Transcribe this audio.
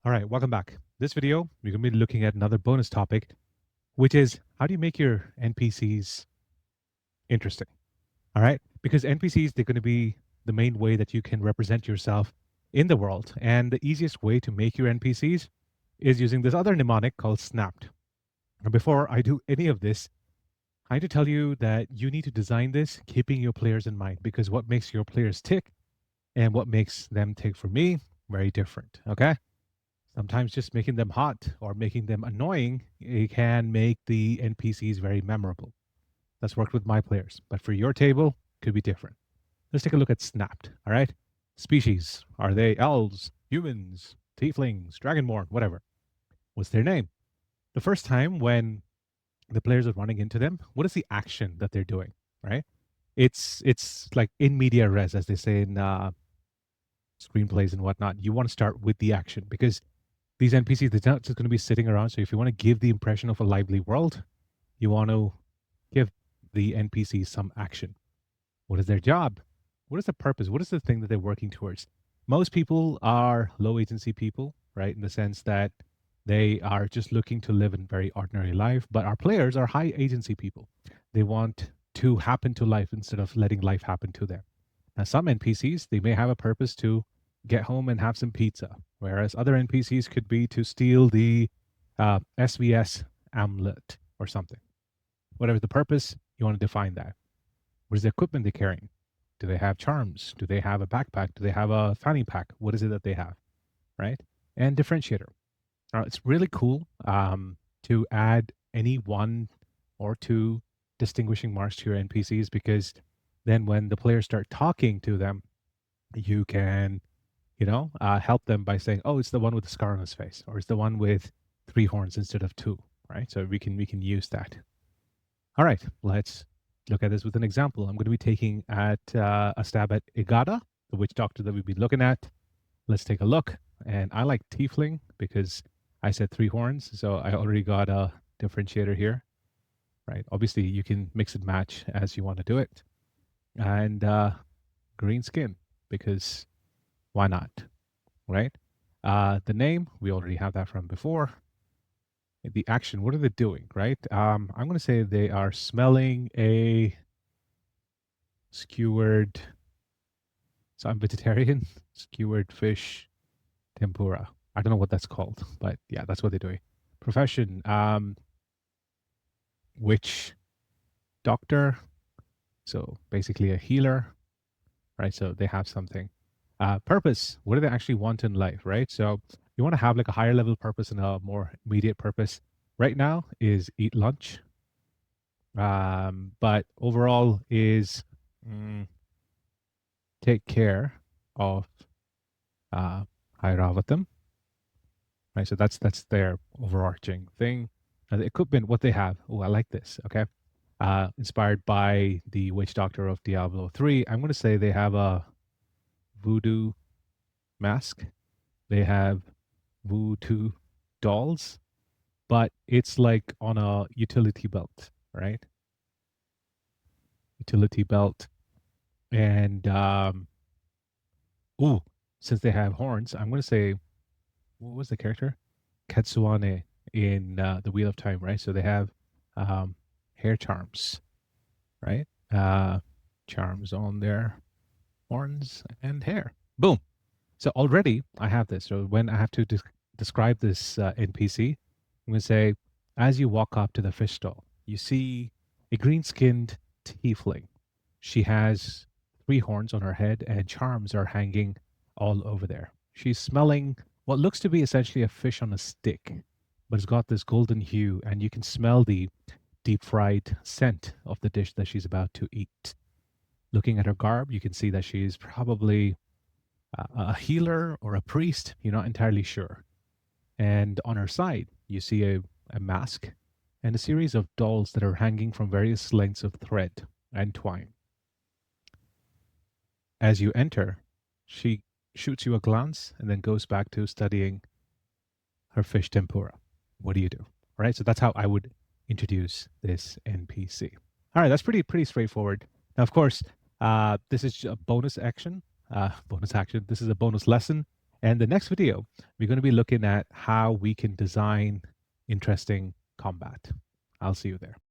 All right, welcome back. This video, we're going to be looking at another bonus topic, which is how do you make your NPCs interesting? All right, because NPCs, they're going to be the main way that you can represent yourself in the world. And the easiest way to make your NPCs is using this other mnemonic called snapped. And before I do any of this, I need to tell you that you need to design this keeping your players in mind, because what makes your players tick and what makes them tick for me, very different. Okay. Sometimes just making them hot or making them annoying, it can make the NPCs very memorable. That's worked with my players, but for your table, could be different. Let's take a look at Snapped. All right. Species. Are they elves, humans, tieflings, dragonborn, whatever? What's their name? The first time when the players are running into them, what is the action that they're doing? Right? It's like in media res, as they say in screenplays and whatnot. You want to start with the action because these NPCs, they're not just going to be sitting around. So if you want to give the impression of a lively world, you want to give the NPCs some action. What is their job? What is the purpose? What is the thing that they're working towards? Most people are low agency people, right? In the sense that they are just looking to live a very ordinary life. But our players are high agency people. They want to happen to life instead of letting life happen to them. Now, some NPCs, they may have a purpose to get home and have some pizza, whereas other NPCs could be to steal the SVS amulet or something. Whatever the purpose, you want to define that. What is the equipment they're carrying? Do they have charms? Do they have a backpack? Do they have a fanny pack? What is it that they have, right? And differentiator. Now, it's really cool to add any one or two distinguishing marks to your NPCs, because then when the players start talking to them, you can help them by saying, "Oh, it's the one with the scar on his face," or "It's the one with 3 horns instead of 2." Right? So we can use that. All right, let's look at this with an example. I'm going to be taking a stab at Igata, the witch doctor that we've been looking at. Let's take a look. And I like tiefling because I said 3 horns, so I already got a differentiator here. Right? Obviously, you can mix and match as you want to do it. And green skin, because why not, right? The name, we already have that from before. The action, what are they doing, right? I'm going to say they are smelling a skewered, so I'm vegetarian, skewered fish tempura. I don't know what that's called, but yeah, that's what they're doing. Profession, witch doctor, so basically a healer, right? So they have something. Purpose, what do they actually want in life, right? So you want to have like a higher level purpose and a more immediate purpose. Right now is eat lunch, but overall is take care of Hiravatam, right? So that's their overarching thing. The equipment, what they have. Oh, I like this. Okay, inspired by the witch doctor of Diablo 3. I'm going to say they have a voodoo mask. They have voodoo dolls, but it's like on a utility belt, right? Utility belt. And ooh, since they have horns, I'm going to say, what was the character? Katsuane in the Wheel of Time, right? So they have hair charms, right? Charms on their horns and hair. Boom. So already I have this. So when I have to describe this NPC, I'm going to say, as you walk up to the fish stall, you see a green-skinned tiefling. She has 3 horns on her head and charms are hanging all over there. She's smelling what looks to be essentially a fish on a stick, but it's got this golden hue, and you can smell the deep fried scent of the dish that she's about to eat. Looking at her garb, you can see that she's probably a healer or a priest. You're not entirely sure. And on her side, you see a mask and a series of dolls that are hanging from various lengths of thread and twine. As you enter, she shoots you a glance and then goes back to studying her fish tempura. What do you do? All right, so that's how I would introduce this NPC. All right, that's pretty straightforward. Now, of course, this is a bonus action. Bonus action. This is a bonus lesson, And the next video, we're going to be looking at how we can design interesting combat. I'll see you there.